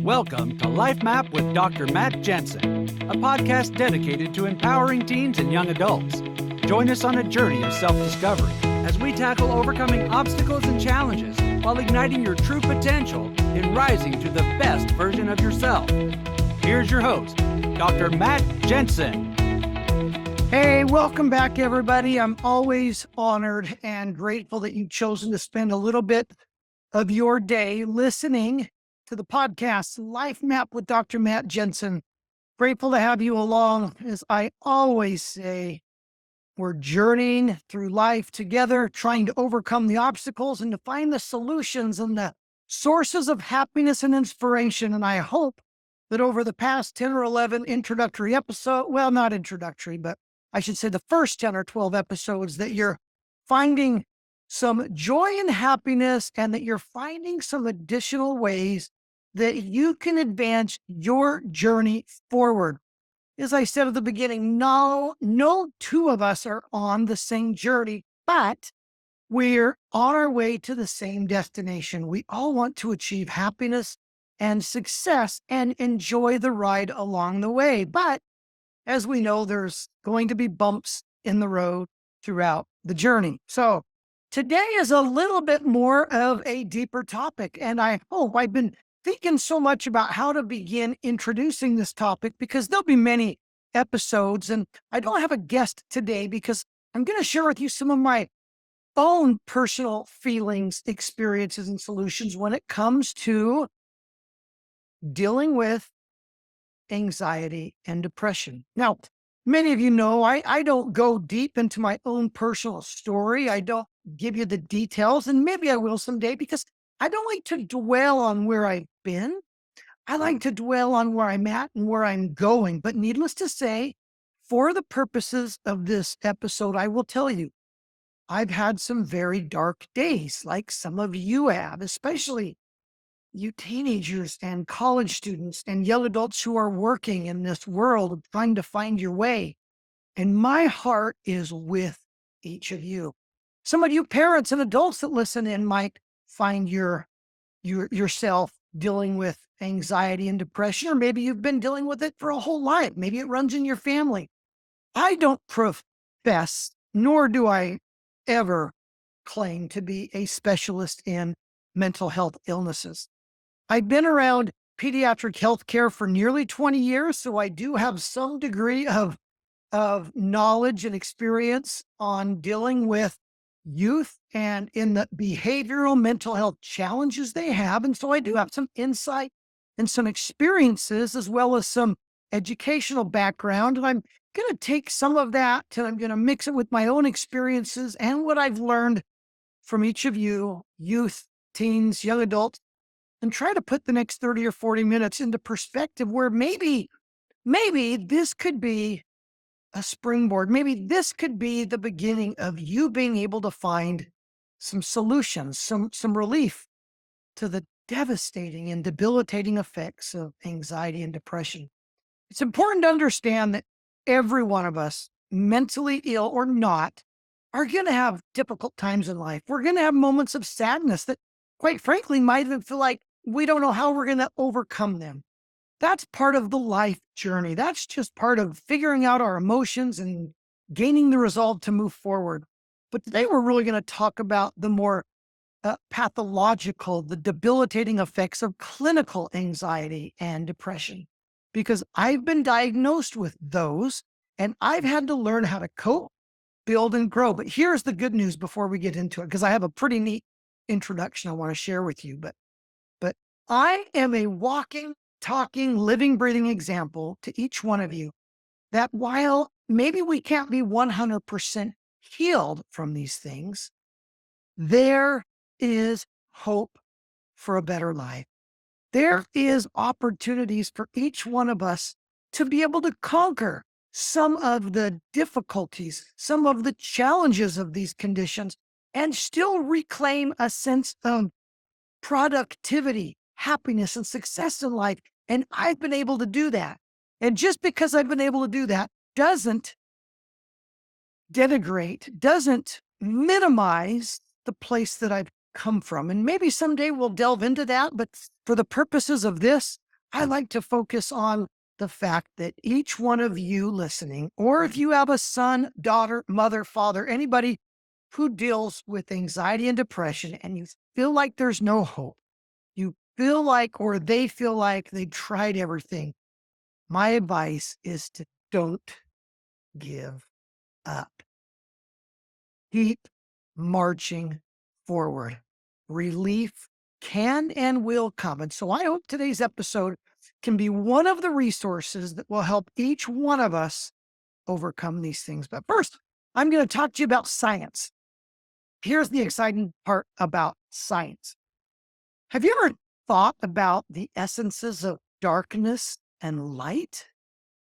Welcome to Life Map with Dr. Matt Jensen, a podcast dedicated to empowering teens and young adults. Join us on a journey of self-discovery as we tackle overcoming obstacles and challenges while igniting your true potential in rising to the best version of yourself. Here's your host, Dr. Matt Jensen. Hey, welcome back, everybody. I'm always honored and grateful that you've chosen to spend a little bit of your day listening to the podcast, Life Map with Dr. Matt Jensen. Grateful to have you along. As I always say, we're journeying through life together, trying to overcome the obstacles and to find the solutions and the sources of happiness and inspiration. And I hope that over the past 10 or 11 introductory episodes, well, not introductory, but I should say the first 10 or 12 episodes, that you're finding some joy and happiness, and that you're finding some additional ways that you can advance your journey forward. As I said at the beginning, no two of us are on the same journey, but we're on our way to the same destination. We all want to achieve happiness and success and enjoy the ride along the way. But as we know, there's going to be bumps in the road throughout the journey. So today is a little bit more of a deeper topic, and I hope I've been thinking so much about how to begin introducing this topic because there'll be many episodes, and I don't have a guest today because I'm going to share with you some of my own personal feelings, experiences, and solutions when it comes to dealing with anxiety and depression. Now, many of you know I don't go deep into my own personal story. I don't give you the details, and maybe I will someday, because I don't like to dwell on where I've been. I like to dwell on where I'm at and where I'm going. But needless to say, for the purposes of this episode, I will tell you, I've had some very dark days, like some of you have, especially you teenagers and college students and young adults who are working in this world of trying to find your way. And my heart is with each of you. Some of you parents and adults that listen in might find yourself dealing with anxiety and depression, or maybe you've been dealing with it for a whole life. Maybe it runs in your family. I don't profess, nor do I ever claim to be a specialist in mental health illnesses. I've been around pediatric healthcare for nearly 20 years, so I do have some degree of knowledge and experience on dealing with youth and in the behavioral mental health challenges they have. And so I do have some insight and some experiences, as well as some educational background. And I'm going to take some of that and I'm going to mix it with my own experiences and what I've learned from each of you, youth, teens, young adults, and try to put the next 30 or 40 minutes into perspective where maybe this could be a springboard. Maybe this could be the beginning of you being able to find some solutions, some relief to the devastating and debilitating effects of anxiety and depression. It's important to understand that every one of us, mentally ill or not, are going to have difficult times in life. We're going to have moments of sadness that, quite frankly, might even feel like we don't know how we're going to overcome them. That's part of the life journey. That's just part of figuring out our emotions and gaining the resolve to move forward. But today we're really going to talk about the more pathological, the debilitating effects of clinical anxiety and depression, because I've been diagnosed with those and I've had to learn how to cope, build, and grow. But here's the good news before we get into it, because I have a pretty neat introduction I want to share with you. But I am a walking, talking, living, breathing example to each one of you that while maybe we can't be 100% healed from these things, there is hope for a better life. There is opportunities for each one of us to be able to conquer some of the difficulties, some of the challenges of these conditions, and still reclaim a sense of productivity, happiness, and success in life. And I've been able to do that. And just because I've been able to do that doesn't denigrate, doesn't minimize the place that I've come from. And maybe someday we'll delve into that. But for the purposes of this, I like to focus on the fact that each one of you listening, or if you have a son, daughter, mother, father, anybody who deals with anxiety and depression, and you feel like there's no hope, you feel like, or they feel like they tried everything, my advice is to don't give up. Keep marching forward. Relief can and will come. And so I hope today's episode can be one of the resources that will help each one of us overcome these things. But first, I'm going to talk to you about science. Here's the exciting part about science. Have you ever thought about the essences of darkness and light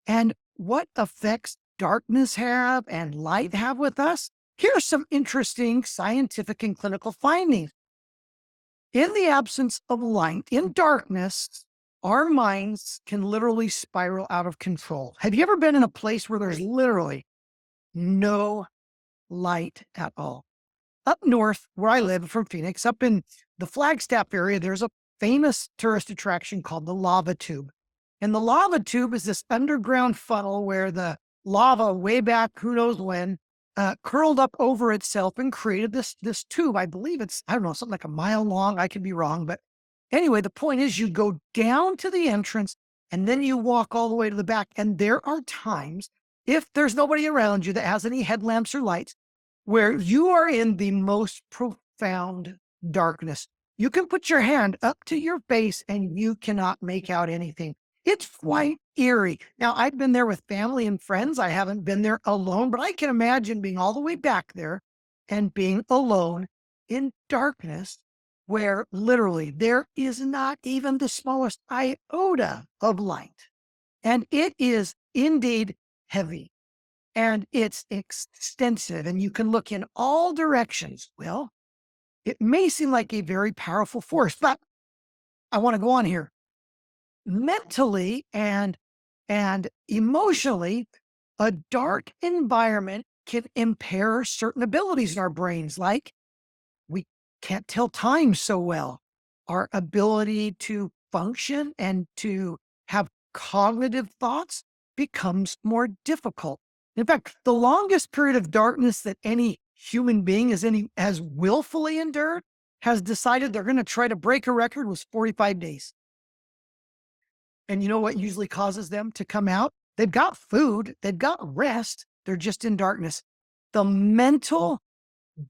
and what effects darkness have and light have with us? Here's some interesting scientific and clinical findings. In the absence of light, in darkness, our minds can literally spiral out of control. Have you ever been in a place where there's literally no light at all? Up north, where I live from Phoenix, up in the Flagstaff area, there's a famous tourist attraction called the lava tube. And the lava tube is this underground funnel where the lava, way back, who knows when, curled up over itself and created this tube. I believe it's, I don't know, something like a mile long. I could be wrong. But anyway, the point is you go down to the entrance and then you walk all the way to the back. And there are times, if there's nobody around you that has any headlamps or lights, where you are in the most profound darkness. You can put your hand up to your face and you cannot make out anything. It's quite eerie. Now, I've been there with family and friends. I haven't been there alone, but I can imagine being all the way back there and being alone in darkness where literally there is not even the smallest iota of light. And it is indeed heavy. And it's extensive, and you can look in all directions. Well, it may seem like a very powerful force, but I want to go on here. Mentally and emotionally, a dark environment can impair certain abilities in our brains, like we can't tell time so well. Our ability to function and to have cognitive thoughts becomes more difficult. In fact, the longest period of darkness that any human being has willfully endured, has decided they're going to try to break a record, was 45 days. And you know what usually causes them to come out? They've got food, they've got rest, they're just in darkness. The mental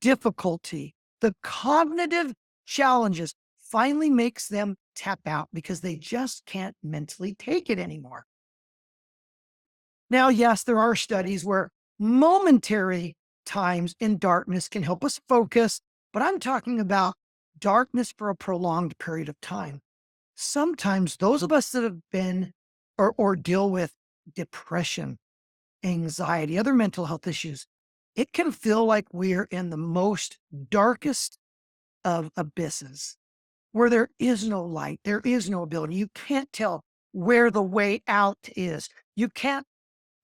difficulty, the cognitive challenges finally makes them tap out because they just can't mentally take it anymore. Now, yes, there are studies where momentary times in darkness can help us focus, but I'm talking about darkness for a prolonged period of time. Sometimes those of us that have been or deal with depression, anxiety, other mental health issues, it can feel like we're in the most darkest of abysses where there is no light, there is no ability. You can't tell where the way out is. You can't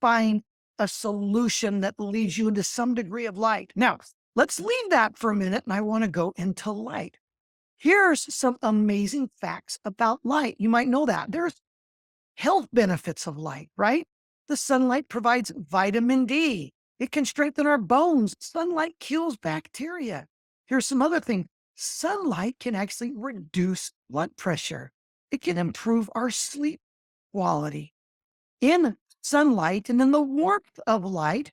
find a solution that leads you into some degree of light. Now, let's leave that for a minute, and I want to go into light. Here's some amazing facts about light. You might know that. There's health benefits of light, right? The sunlight provides vitamin D. It can strengthen our bones. Sunlight kills bacteria. Here's some other thing. Sunlight can actually reduce blood pressure. It can improve our sleep quality. In sunlight and in the warmth of light,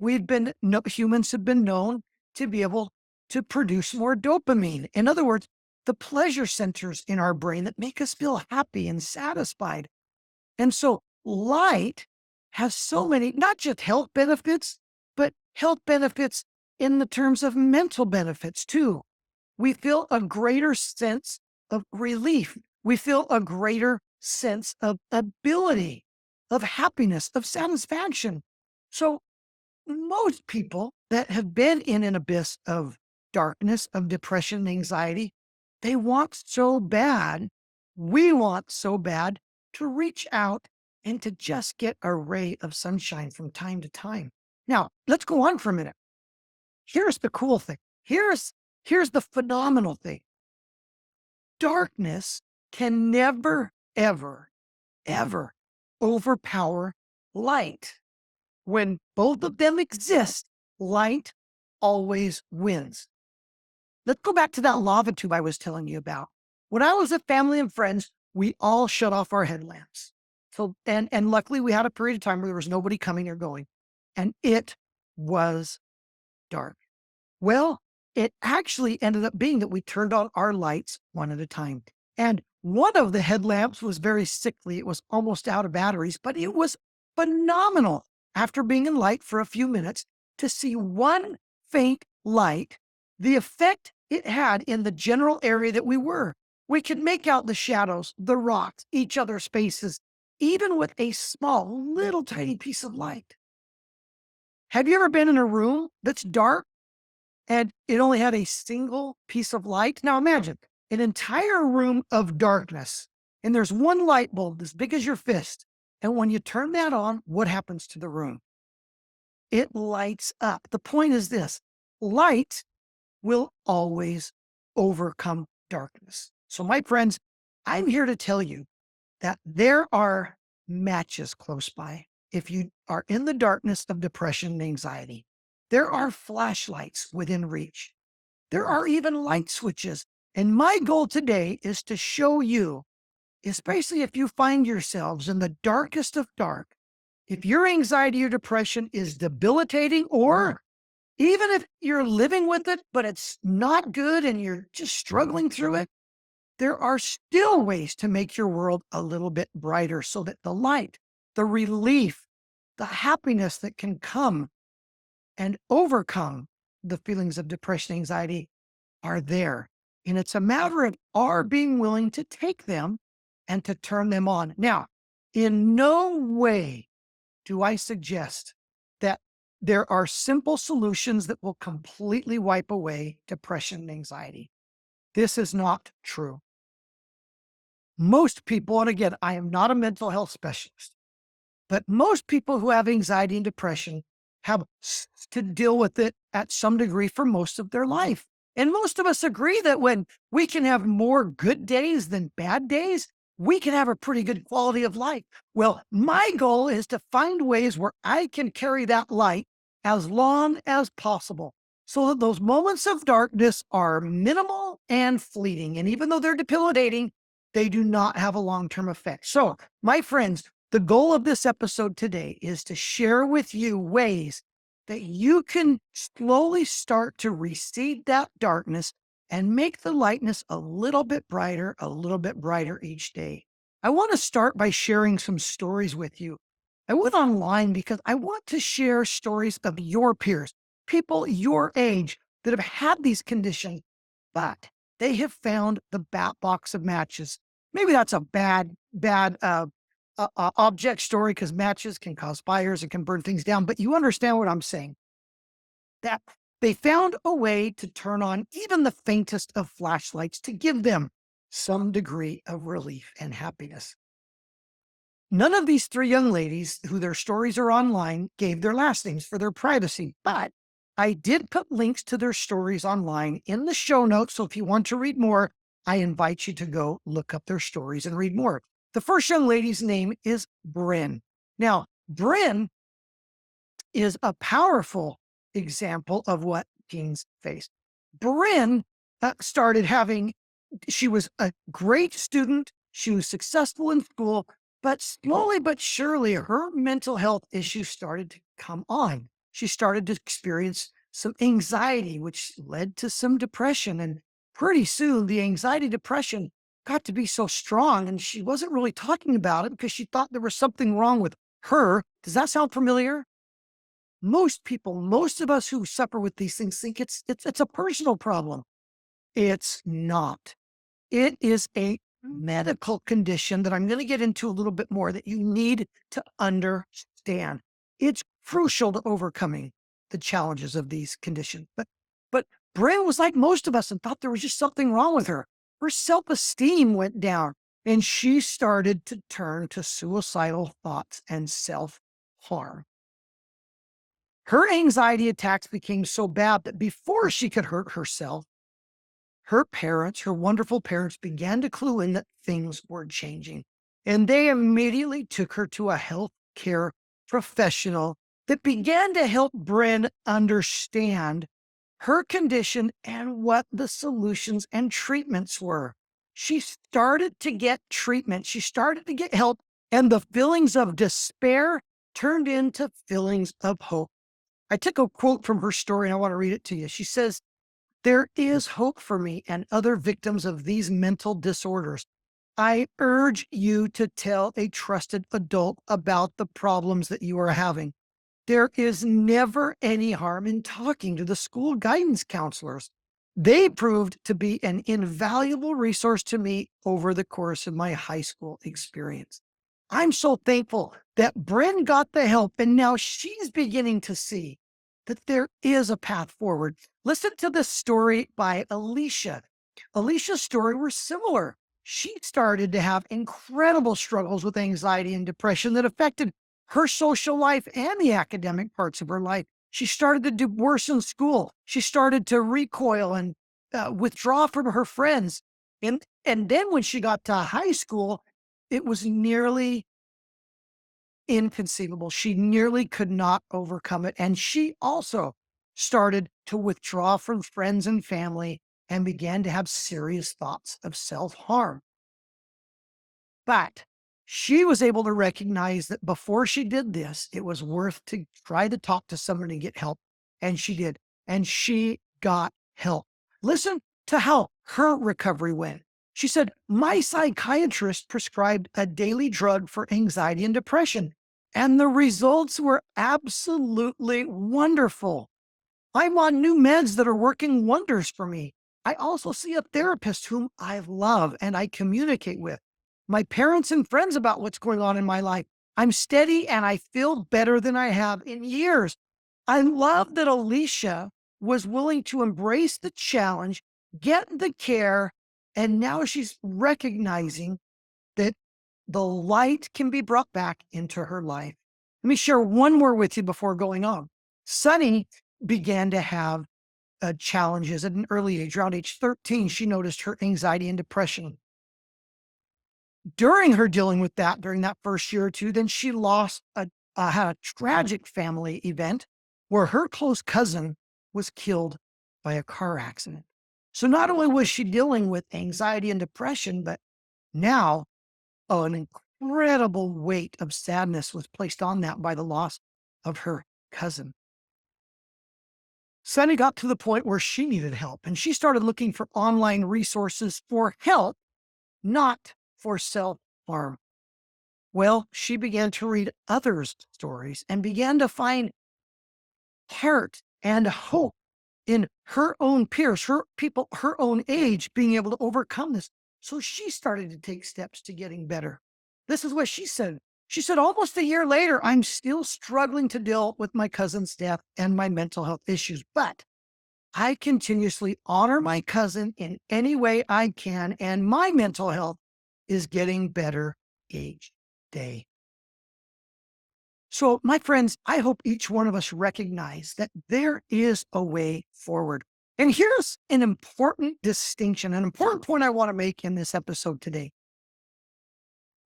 humans have been known to be able to produce more dopamine. In other words, the pleasure centers in our brain that make us feel happy and satisfied. And so light has so many, not just health benefits, but health benefits in the terms of mental benefits too. We feel a greater sense of relief. We feel a greater sense of ability, of happiness, of satisfaction. So most people that have been in an abyss of darkness, of depression, and anxiety, they want so bad, we want so bad to reach out and to just get a ray of sunshine from time to time. Now, let's go on for a minute. Here's the cool thing. Here's the phenomenal thing. Darkness can never, ever ever overpower light. When both of them exist, light always wins. Let's go back to that lava tube I was telling you about. When I was with family and friends, we all shut off our headlamps. And luckily we had a period of time where there was nobody coming or going, and it was dark. Well, it actually ended up being that we turned on our lights one at a time. And one of the headlamps was very sickly. It was almost out of batteries, but it was phenomenal after being in light for a few minutes to see one faint light, the effect it had in the general area that we were. We could make out the shadows, the rocks, each other's faces, even with a small, little tiny piece of light. Have you ever been in a room that's dark and it only had a single piece of light? Now imagine an entire room of darkness, and there's one light bulb as big as your fist. And when you turn that on, what happens to the room? It lights up. The point is this: light will always overcome darkness. So, my friends, I'm here to tell you that there are matches close by if you are in the darkness of depression and anxiety. There are flashlights within reach. There are even light switches. And my goal today is to show you, especially if you find yourselves in the darkest of dark, if your anxiety or depression is debilitating, or even if you're living with it, but it's not good and you're just struggling through it, there are still ways to make your world a little bit brighter so that the light, the relief, the happiness that can come and overcome the feelings of depression, anxiety are there. And it's a matter of our being willing to take them and to turn them on. Now, in no way do I suggest that there are simple solutions that will completely wipe away depression and anxiety. This is not true. Most people, and again, I am not a mental health specialist, but most people who have anxiety and depression have to deal with it at some degree for most of their life. And most of us agree that when we can have more good days than bad days, we can have a pretty good quality of life. Well, my goal is to find ways where I can carry that light as long as possible so that those moments of darkness are minimal and fleeting. And even though they're debilitating, they do not have a long-term effect. So, my friends, the goal of this episode today is to share with you ways that you can slowly start to recede that darkness and make the lightness a little bit brighter each day. I want to start by sharing some stories with you. I went online because I want to share stories of your peers, people your age that have had these conditions, but they have found the bat box of matches. Maybe that's a bad object story because matches can cause fires and can burn things down. But you understand what I'm saying, that they found a way to turn on even the faintest of flashlights to give them some degree of relief and happiness. None of these three young ladies who their stories are online gave their last names for their privacy, but I did put links to their stories online in the show notes. So if you want to read more, I invite you to go look up their stories and read more. The first young lady's name is Bryn. Now, Bryn is a powerful example of what teens face. Bryn she was a great student. She was successful in school, but slowly but surely her mental health issues started to come on. She started to experience some anxiety, which led to some depression. And pretty soon the anxiety depression got to be so strong, and she wasn't really talking about it because she thought there was something wrong with her. Does that sound familiar? Most people, most of us who suffer with these things think it's a personal problem. It's not. It is a medical condition that I'm going to get into a little bit more that you need to understand. It's crucial to overcoming the challenges of these conditions. But Bryn was like most of us and thought there was just something wrong with her. Her self-esteem went down and she started to turn to suicidal thoughts and self-harm. Her anxiety attacks became so bad that before she could hurt herself, her parents, her wonderful parents, began to clue in that things were changing. and they immediately took her to a health care professional that began to help Bren understand her condition and what the solutions and treatments were. She started to get treatment. She started to get help, and the feelings of despair turned into feelings of hope. I took a quote from her story and I want to read it to you. She says, "There is hope for me and other victims of these mental disorders. I urge you to tell a trusted adult about the problems that you are having. There is never any harm in talking to the school guidance counselors. They proved to be an invaluable resource to me over the course of my high school experience." I'm so thankful that Bryn got the help, and now she's beginning to see that there is a path forward. Listen to this story by Alicia. Alicia's story was similar. She started to have incredible struggles with anxiety and depression that affected her social life and the academic parts of her life. She started to do worse in school. She started to recoil and withdraw from her friends. And then when she got to high school, it was nearly inconceivable. She nearly could not overcome it. And she also started to withdraw from friends and family and began to have serious thoughts of self-harm. But she was able to recognize that before she did this, it was worth to try to talk to someone and get help. And she did. And she got help. Listen to how her recovery went. She said, "My psychiatrist prescribed a daily drug for anxiety and depression, and the results were absolutely wonderful. I'm on new meds that are working wonders for me. I also see a therapist whom I love and I communicate with my parents and friends about what's going on in my life. I'm steady and I feel better than I have in years." I love that Alicia was willing to embrace the challenge, get the care, and now she's recognizing that the light can be brought back into her life. Let me share one more with you before going on. Sunny began to have challenges at an early age. Around age 13, she noticed her anxiety and depression. During her dealing with that, during that first year or two, then she had a tragic family event where her close cousin was killed by a car accident. So not only was she dealing with anxiety and depression, but now an incredible weight of sadness was placed on that by the loss of her cousin. Sunny got to the point where she needed help, and she started looking for online resources for help, not for self-harm. Well, she began to read others' stories and began to find heart and hope in her own peers, her people, her own age being able to overcome this. So she started to take steps to getting better. This is what she said. She said, "Almost a year later, I'm still struggling to deal with my cousin's death and my mental health issues, but I continuously honor my cousin in any way I can, and my mental health is getting better each day." So, my friends, I hope each one of us recognize that there is a way forward. And here's an important distinction, an important point I want to make in this episode today.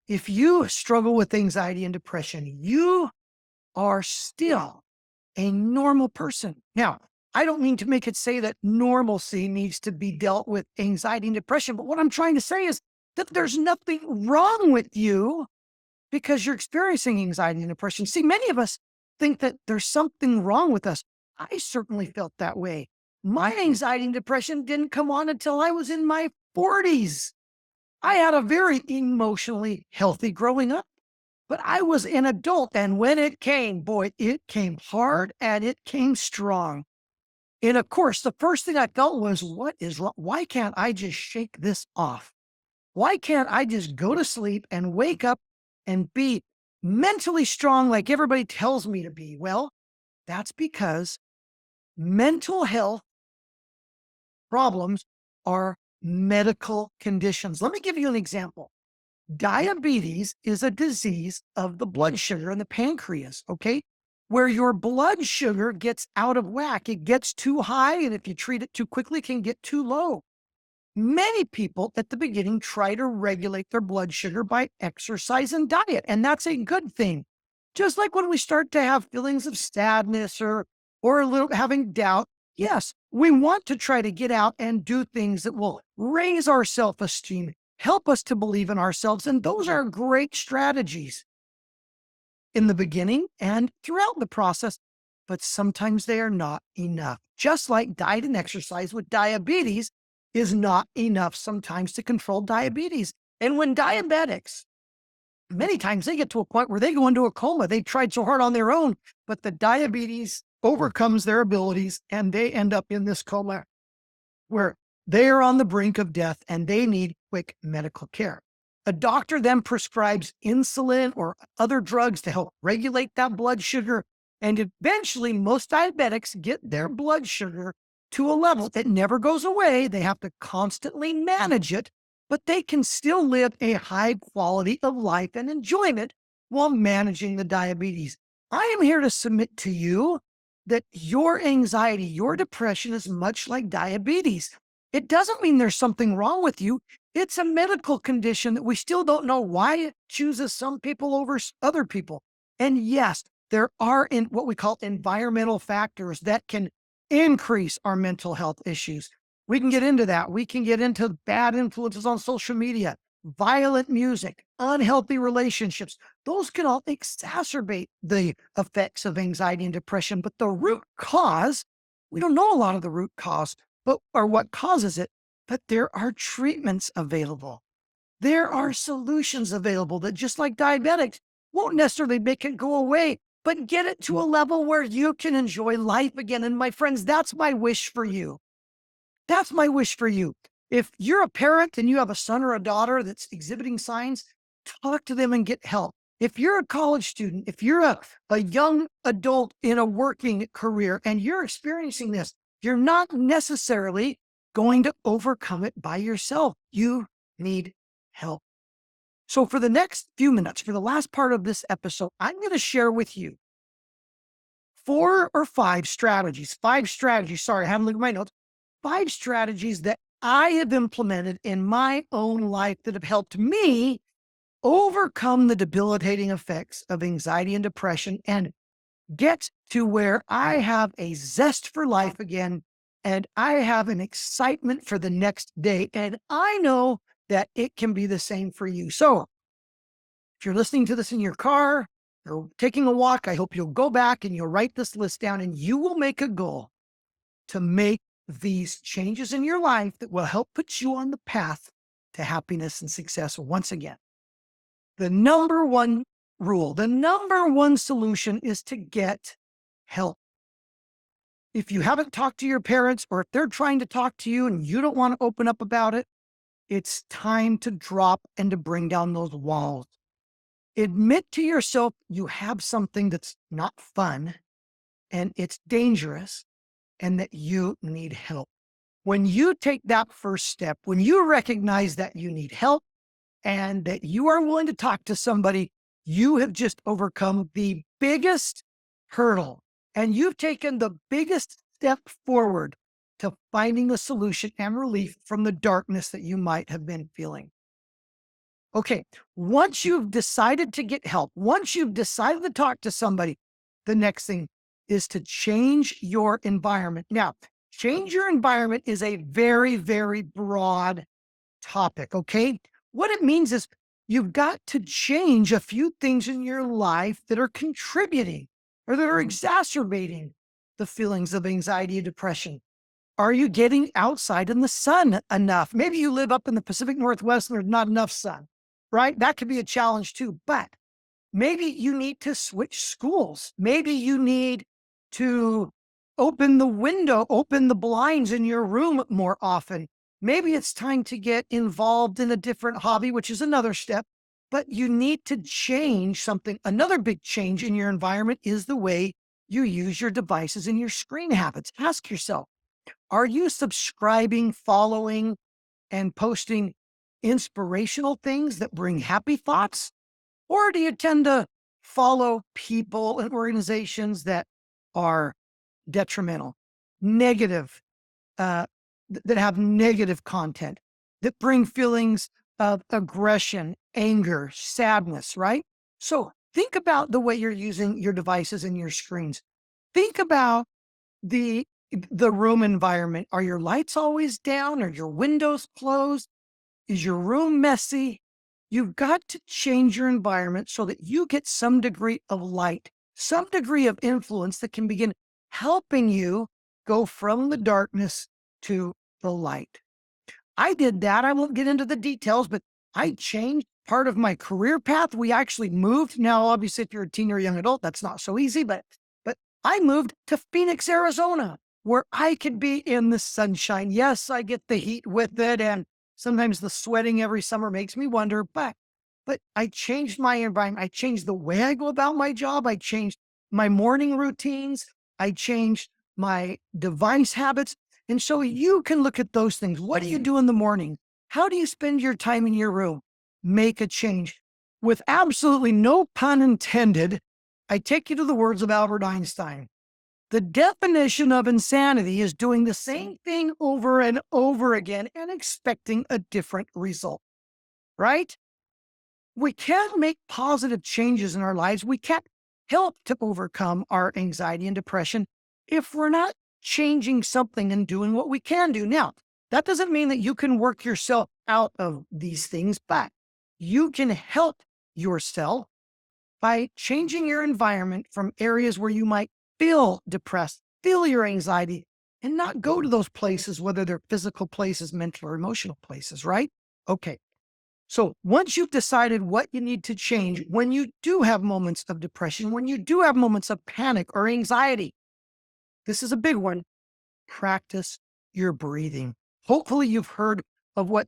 If you struggle with anxiety and depression, you are still a normal person. Now, I don't mean to make it say that normalcy needs to be dealt with anxiety and depression, but what I'm trying to say is that there's nothing wrong with you because you're experiencing anxiety and depression. See, many of us think that there's something wrong with us. I certainly felt that way. My anxiety and depression didn't come on until I was in my 40s. I had a very emotionally healthy growing up, but I was an adult. And when it came, boy, it came hard and it came strong. And of course, the first thing I felt was, what is wrong? Why can't I just shake this off? Why can't I just go to sleep and wake up and be mentally strong like everybody tells me to be? Well, that's because mental health problems are medical conditions. Let me give you an example. Diabetes is a disease of the blood sugar in the pancreas, okay? Where your blood sugar gets out of whack. It gets too high, and if you treat it too quickly, it can get too low. Many people at the beginning try to regulate their blood sugar by exercise and diet, and that's a good thing. Just like when we start to have feelings of sadness or a little having doubt, yes, we want to try to get out and do things that will raise our self-esteem, help us to believe in ourselves, and those are great strategies in the beginning and throughout the process, but sometimes they are not enough. Just like diet and exercise with diabetes is not enough sometimes to control diabetes. And when diabetics, many times they get to a point where they go into a coma, they tried so hard on their own, but the diabetes overcomes their abilities and they end up in this coma where they are on the brink of death and they need quick medical care. A doctor then prescribes insulin or other drugs to help regulate that blood sugar. And eventually, most diabetics get their blood sugar to a level that never goes away. They have to constantly manage it, but they can still live a high quality of life and enjoyment while managing the diabetes. I am here to submit to you that your anxiety, your depression is much like diabetes. It doesn't mean there's something wrong with you. It's a medical condition that we still don't know why it chooses some people over other people. And yes, there are what we call environmental factors that can increase our mental health issues. We can get into that. We can get into bad influences on social media, violent music, unhealthy relationships. Those can all exacerbate the effects of anxiety and depression. But the root cause, we don't know a lot of the root cause, or what causes it, but there are treatments available. There are solutions available that, just like diabetics, won't necessarily make it go away, but get it to a level where you can enjoy life again. And my friends, that's my wish for you. That's my wish for you. If you're a parent and you have a son or a daughter that's exhibiting signs, talk to them and get help. If you're a college student, if you're a young adult in a working career and you're experiencing this, you're not necessarily going to overcome it by yourself. You need help. So for the next few minutes, for the last part of this episode, I'm going to share with you 4 or 5 strategies. 5 strategies. Sorry, I haven't looked at my notes. 5 strategies that I have implemented in my own life that have helped me overcome the debilitating effects of anxiety and depression and get to where I have a zest for life again and I have an excitement for the next day. And I know that it can be the same for you. So if you're listening to this in your car or taking a walk, I hope you'll go back and you'll write this list down and you will make a goal to make these changes in your life that will help put you on the path to happiness and success once again. The number one rule, the number one solution is to get help. If you haven't talked to your parents or if they're trying to talk to you and you don't want to open up about it, it's time to drop and to bring down those walls. Admit to yourself you have something that's not fun and it's dangerous and that you need help. When you take that first step, when you recognize that you need help and that you are willing to talk to somebody, you have just overcome the biggest hurdle and you've taken the biggest step forward to finding a solution and relief from the darkness that you might have been feeling. Okay, once you've decided to get help, once you've decided to talk to somebody, the next thing is to change your environment. Now, change your environment is a very, very broad topic, okay? What it means is you've got to change a few things in your life that are contributing or that are exacerbating the feelings of anxiety and depression. Are you getting outside in the sun enough? Maybe you live up in the Pacific Northwest and there's not enough sun, right? That could be a challenge too, but maybe you need to switch schools. Maybe you need to open the window, open the blinds in your room more often. Maybe it's time to get involved in a different hobby, which is another step, but you need to change something. Another big change in your environment is the way you use your devices and your screen habits. Ask yourself, are you subscribing, following, and posting inspirational things that bring happy thoughts? Or do you tend to follow people and organizations that are detrimental, negative, that have negative content? that bring feelings of aggression, anger, sadness, right? So think about the way you're using your devices and your screens. Think about the the room environment. Are your lights always down? Are your windows closed? Is your room messy? You've got to change your environment so that you get some degree of light, some degree of influence that can begin helping you go from the darkness to the light. I did that. I won't get into the details, but I changed part of my career path. We actually moved. Now, obviously, if you're a teen or young adult, that's not so easy, but I moved to Phoenix, Arizona, where I could be in the sunshine. Yes, I get the heat with it, and sometimes the sweating every summer makes me wonder, but I changed my environment. I changed the way I go about my job. I changed my morning routines. I changed my device habits. And so you can look at those things. What do you do in the morning? How do you spend your time in your room? Make a change. With absolutely no pun intended, I take you to the words of Albert Einstein. The definition of insanity is doing the same thing over and over again and expecting a different result, right? We can't make positive changes in our lives. We can't help to overcome our anxiety and depression if we're not changing something and doing what we can do. Now, that doesn't mean that you can work yourself out of these things, but you can help yourself by changing your environment from areas where you might feel depressed, feel your anxiety, and not go to those places, whether they're physical places, mental or emotional places, right? Okay. So once you've decided what you need to change, when you do have moments of depression, when you do have moments of panic or anxiety, this is a big one. Practice your breathing. Hopefully you've heard of what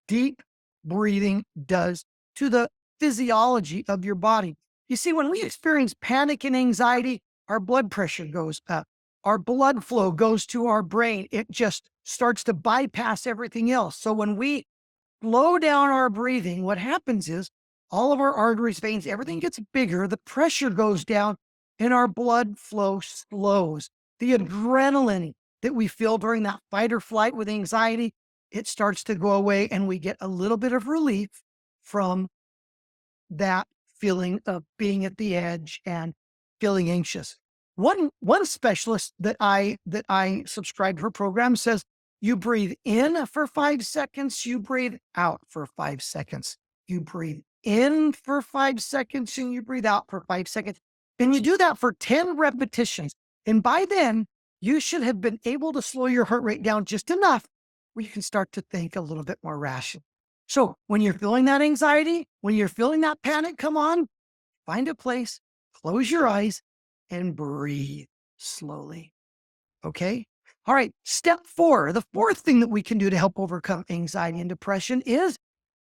deep breathing does to the physiology of your body. You see, when we experience panic and anxiety, our blood pressure goes up. Our blood flow goes to our brain. It just starts to bypass everything else. So when we slow down our breathing, what happens is all of our arteries, veins, everything gets bigger, the pressure goes down, and our blood flow slows. The adrenaline that we feel during that fight or flight with anxiety, it starts to go away, and we get a little bit of relief from that feeling of being at the edge and feeling anxious. One specialist that I subscribe to her program says you breathe in for 5 seconds, you breathe out for 5 seconds. You breathe in for 5 seconds and you breathe out for 5 seconds. And you do that for 10 repetitions. And by then, you should have been able to slow your heart rate down just enough where you can start to think a little bit more rational. So when you're feeling that anxiety, when you're feeling that panic, come on, find a place, close your eyes, and breathe slowly. Okay? All right. Step 4, the fourth thing that we can do to help overcome anxiety and depression is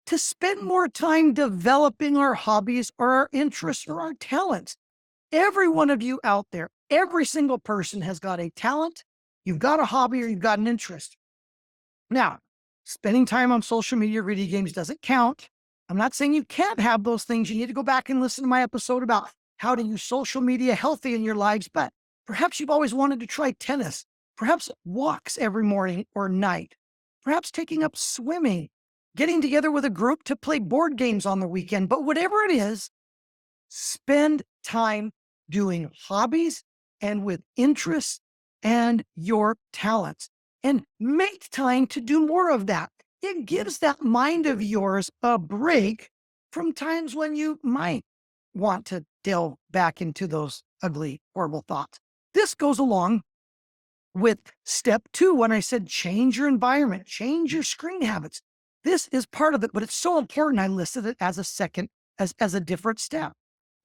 to spend more time developing our hobbies or our interests or our talents. Every one of you out there, every single person has got a talent, you've got a hobby, or you've got an interest. Now, spending time on social media or video games doesn't count. I'm not saying you can't have those things. You need to go back and listen to my episode about how to use social media healthy in your lives, but perhaps you've always wanted to try tennis, perhaps walks every morning or night, perhaps taking up swimming, getting together with a group to play board games on the weekend. But whatever it is, spend time doing hobbies and with interests and your talents, and make time to do more of that. It gives that mind of yours a break from times when you might want to delve back into those ugly, horrible thoughts. This goes along with step 2 when I said change your environment, change your screen habits. This is part of it, but it's so important I listed it as a second, as a different step.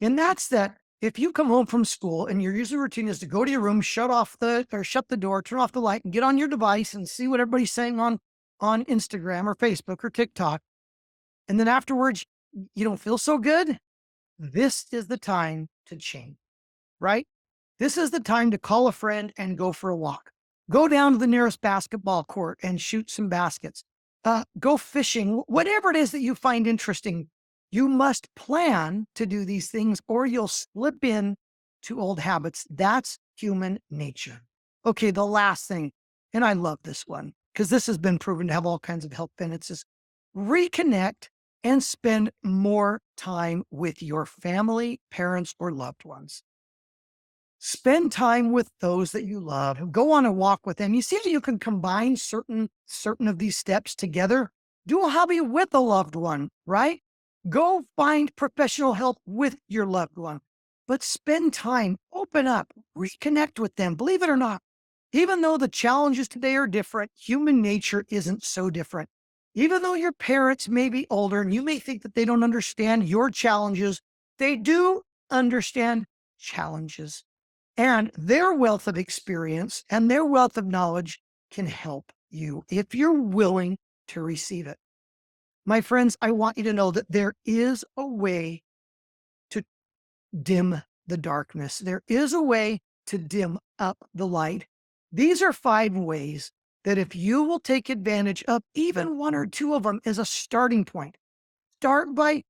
And that's that if you come home from school and your usual routine is to go to your room, shut the door, turn off the light, and get on your device and see what everybody's saying on Instagram or Facebook or TikTok, and then afterwards you don't feel so good, this is the time to change, right? This is the time to call a friend and go for a walk. Go down to the nearest basketball court and shoot some baskets. Go fishing, whatever it is that you find interesting. You must plan to do these things or you'll slip in to old habits. That's human nature. Okay, the last thing, and I love this one. because this has been proven to have all kinds of health benefits, is reconnect and spend more time with your family, parents, or loved ones. Spend time with those that you love. Go on a walk with them. You see that you can combine certain of these steps together. Do a hobby with a loved one, right? Go find professional help with your loved one. But spend time, open up, reconnect with them. Believe it or not, even though the challenges today are different, human nature isn't so different. Even though your parents may be older and you may think that they don't understand your challenges, they do understand challenges. And their wealth of experience and their wealth of knowledge can help you if you're willing to receive it. My friends, I want you to know that there is a way to dim the darkness. There is a way to dim up the light. These are 5 ways that if you will take advantage of even 1 or 2 of them as a starting point, start by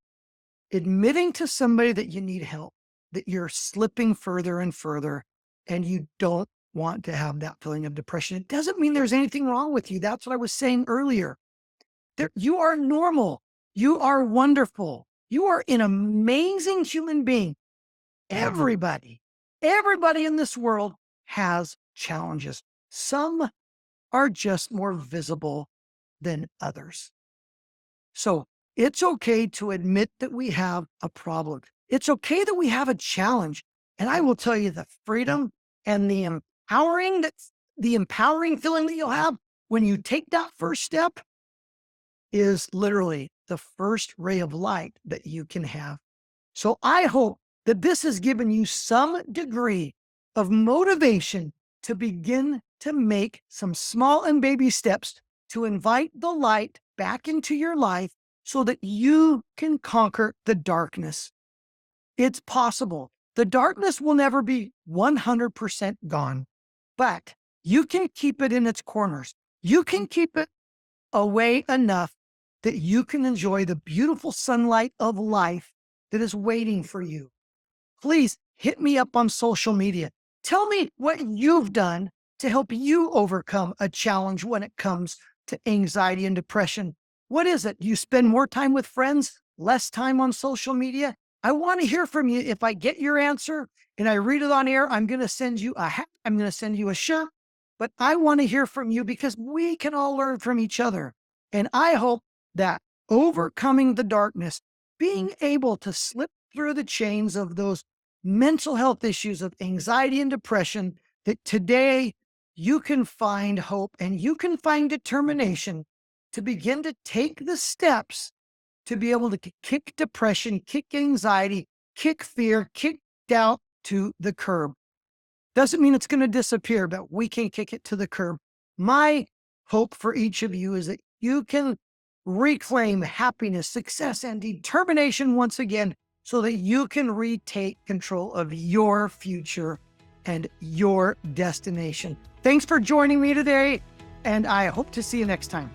admitting to somebody that you need help, that you're slipping further and further, and you don't want to have that feeling of depression. It doesn't mean there's anything wrong with you. That's what I was saying earlier. You are normal. You are wonderful. You are an amazing human being. Everybody in this world has challenges. Some are just more visible than others. So it's okay to admit that we have a problem. It's okay that we have a challenge. And I will tell you, the freedom and the empowering feeling that you'll have when you take that first step is literally the first ray of light that you can have. So I hope that this has given you some degree of motivation to begin to make some small and baby steps to invite the light back into your life so that you can conquer the darkness. It's possible. The darkness will never be 100% gone, but you can keep it in its corners. You can keep it away enough that you can enjoy the beautiful sunlight of life that is waiting for you. Please hit me up on social media. Tell me what you've done to help you overcome a challenge when it comes to anxiety and depression. What is it? You spend more time with friends, less time on social media? I want to hear from you. If I get your answer and I read it on air, I'm going to send you a hat. I'm going to send you a shirt. But I want to hear from you because we can all learn from each other. And I hope that overcoming the darkness, being able to slip through the chains of those mental health issues of anxiety and depression, that today you can find hope and you can find determination to begin to take the steps to be able to kick depression, kick anxiety, kick fear, kick doubt to the curb. Doesn't mean it's going to disappear, but we can kick it to the curb. My hope for each of you is that you can reclaim happiness, success, and determination once again so that you can retake control of your future and your destination. Thanks for joining me today, and I hope to see you next time.